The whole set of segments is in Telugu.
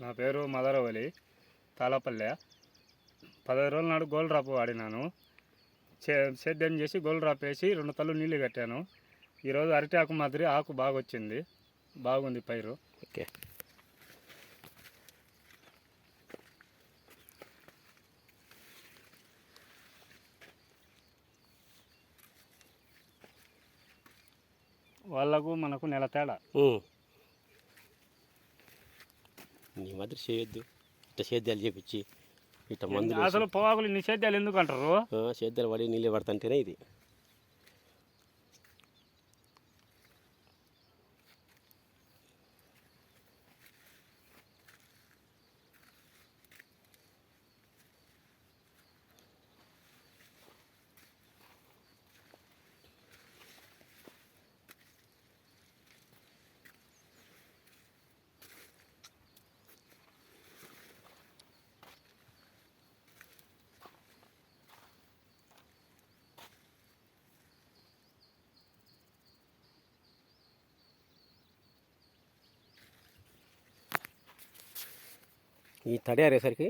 నా పేరు మదరవలి, తాళపల్లె. 15 రోజుల నాడు గోల్ డ్రాప్ వాడినాను. సేద్యం చేసి గోల్ డ్రాప్ వేసి 2 తల్లు నీళ్ళు కట్టాను. ఈరోజు అరటి ఆకు మాదిరి ఆకు బాగా వచ్చింది, బాగుంది పైరు. ఓకే. వాళ్ళకు మనకు నెల తేడా. నీ మాదిరి చేయొద్దు, ఇట్లా సేద్యాలు చేపించి ఇట్లా మందులు అసలు పొగాకులు ఇన్ని సేద్యాలు ఎందుకు అంటారు? సేద్యాలు పడి నీళ్ళు పడుతుంటేనే ఇది. ఈ తడి ఆరేసరికి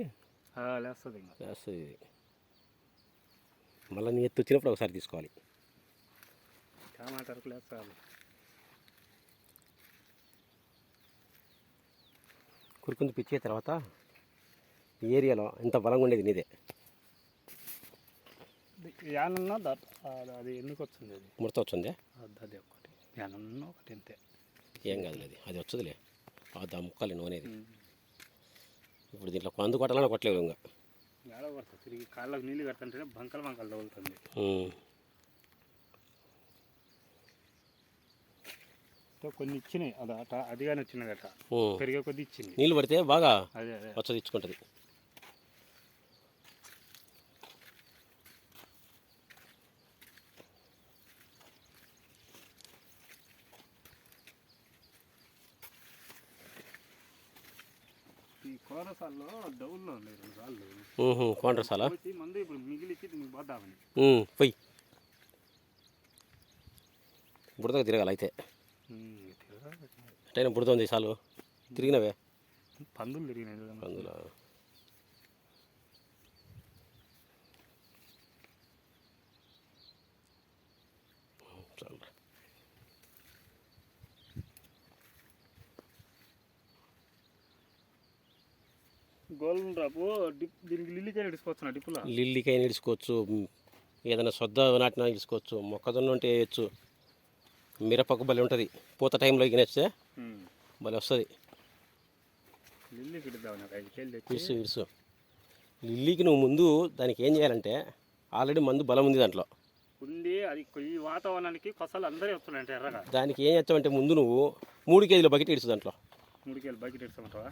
లేస్తుంది లేస్తుంది ఇది. మళ్ళీ నీ ఎత్తు వచ్చినప్పుడు ఒకసారి తీసుకోవాలి. టమాటాకు లేస్తుంది. కురుకుంది పిచ్చే తర్వాత ఈ ఏరియాలో ఇంత బలంగా ఉండేది నీదే. యానన్నా అది ఎందుకు వచ్చింది? అది ముడత వచ్చిందే, అది ఒకటి యానన్నా ఒకటి అంతే. ఏం కాదులే, అది వచ్చుదిలే. ఆ ముక్కలు నూనెది. ఇప్పుడు దీంట్లో కొందు కొట్టాలని కొట్టలేవు. ఇంకా ఏడ కొడతా తిరిగి కాళ్ళకు నీళ్ళు కడుతుంటేనే బంకలు తగులుతుంది. కొన్ని ఇచ్చినాయి, అది కానీ వచ్చినదట, పెరిగే కొద్ది ఇచ్చింది. నీళ్ళు పడితే బాగా అదే వచ్చి ఇచ్చుకుంటుంది. ఈ కోరసాల్లో డౌల్లో ఉన్నాయి 2 సార్లు. కోండ్రసాలా మందు ఇప్పుడు మిగిలిచ్చి నీకు పోద్దామని పోయి బుడతగా తిరగాలి. అయితే అట్టయినా బుడత ఉంది చాలు. తిరిగినవే పందులు తిరిగినాయి. పందులు చాలు. గోల్డెన్ డ్రాప్ దీనికి లిల్లికాయ నడుచుకోవచ్చు. డిప్పులా లిల్లికాయ నిడుచుకోవచ్చు, ఏదైనా సొద్ద నాటినా నిడుచుకోవచ్చు, మొక్కజొన్న ఉంటే వేయచ్చు. మిరపకు బలి ఉంటుంది, పూత టైంలో ఎగినేస్తే బలి వస్తుంది. ఇడుసు ఇడుసు లిల్లీకి నువ్వు ముందు దానికి ఏం చేయాలంటే, ఆల్రెడీ మందు బలం ఉంది దాంట్లో ఉంది. అది ఈ వాతావరణానికి కొసలు అందరూ వస్తున్నాయంటే ఎర్రగా. దానికి ఏం చేస్తావంటే ముందు నువ్వు 3 కేజీల బకెట్ ఇడుచు. దాంట్లో 3 కేజీల బకెట్ ఇడుస్తామంటావా?